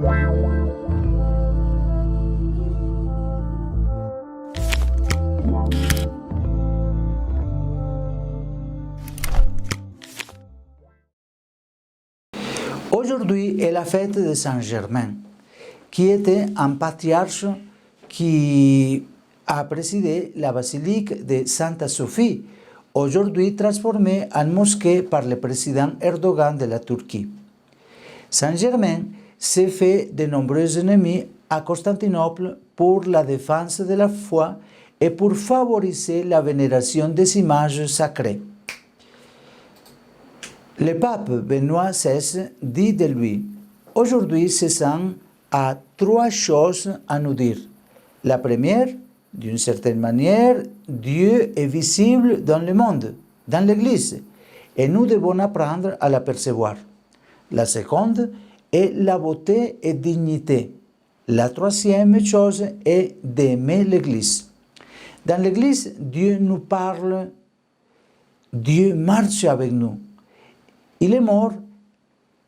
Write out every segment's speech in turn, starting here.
Aujourd'hui est la fête de Saint-Germain, qui était un patriarche qui a présidé la basilique de Santa Sophie, aujourd'hui transformée en mosquée par le président Erdogan de la Turquie. Saint-Germain s'est fait de nombreux ennemis à Constantinople pour la défense de la foi et pour favoriser la vénération des images sacrées. Le pape Benoît XVI dit de lui: « Aujourd'hui, Cézanne a trois choses à nous dire. La première, d'une certaine manière, Dieu est visible dans le monde, dans l'Église, et nous devons apprendre à l'apercevoir. La seconde est la beauté et dignité. La troisième chose est d'aimer l'Église. Dans l'Église, Dieu nous parle, Dieu marche avec nous. Il est mort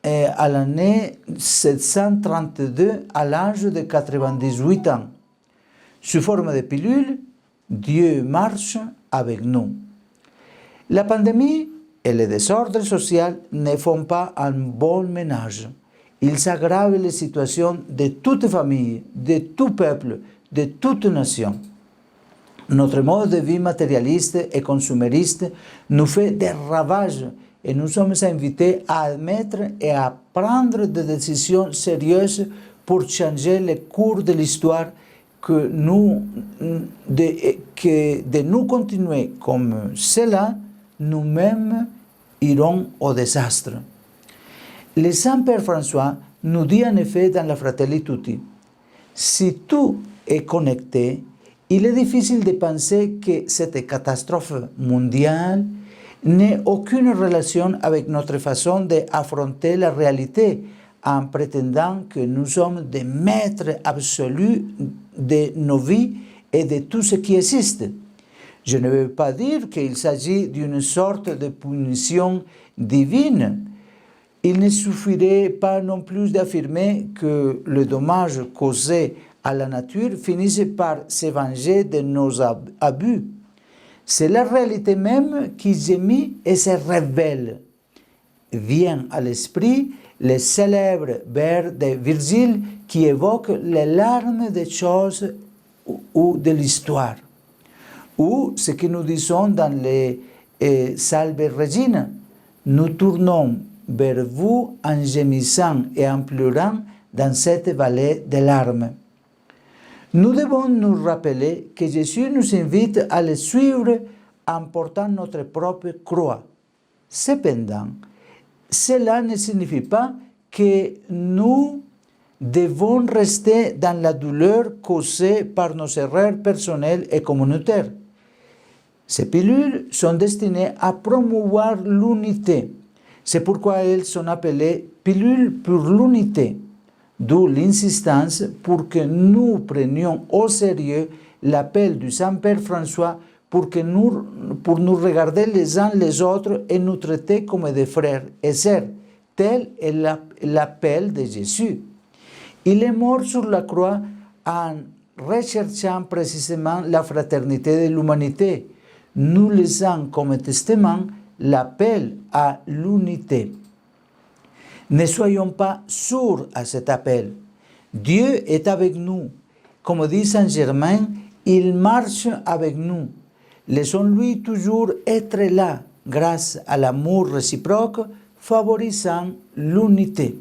à l'année 732 à l'âge de 98 ans. Sous forme de pilule, Dieu marche avec nous. La pandémie et le désordre social ne font pas un bon ménage. Ils aggravent les situations de toute famille, de tout peuple, de toute nation. Notre mode de vie matérialiste et consumériste nous fait des ravages et nous sommes invités à admettre et à prendre des décisions sérieuses pour changer le cours de l'histoire, que de nous continuer comme cela, nous-mêmes irons au désastre. Le Saint-Père François nous dit en effet dans la Fratelli Tutti: si tout est connecté, il est difficile de penser que cette catastrophe mondiale n'ait aucune relation avec notre façon d'affronter la réalité en prétendant que nous sommes des maîtres absolus de nos vies et de tout ce qui existe. Je ne veux pas dire qu'il s'agit d'une sorte de punition divine. Il ne suffirait pas non plus d'affirmer que le dommage causé à la nature finisse par se venger de nos abus. C'est la réalité même qui gémit et se révèle. Vient à l'esprit le célèbre vers de Virgile qui évoque les larmes des choses ou de l'histoire. Ou ce que nous disons dans les Salve Regina: nous tournons vers vous en gémissant et en pleurant dans cette vallée de larmes. Nous devons nous rappeler que Jésus nous invite à le suivre en portant notre propre croix. Cependant, cela ne signifie pas que nous devons rester dans la douleur causée par nos erreurs personnelles et communautaires. Ces pilules sont destinées à promouvoir l'unité. C'est pourquoi elles sont appelées pilules pour l'unité. D'où l'insistance pour que nous prenions au sérieux l'appel du Saint-Père François pour nous regarder les uns les autres et nous traiter comme des frères et sœurs. Tel est l'appel de Jésus. Il est mort sur la croix en recherchant précisément la fraternité de l'humanité, nous laissant comme testament l'appel à l'unité. Ne soyons pas sourds à cet appel. Dieu est avec nous. Comme dit Saint Germain, il marche avec nous. Laissons-lui toujours être là, grâce à l'amour réciproque, favorisant l'unité.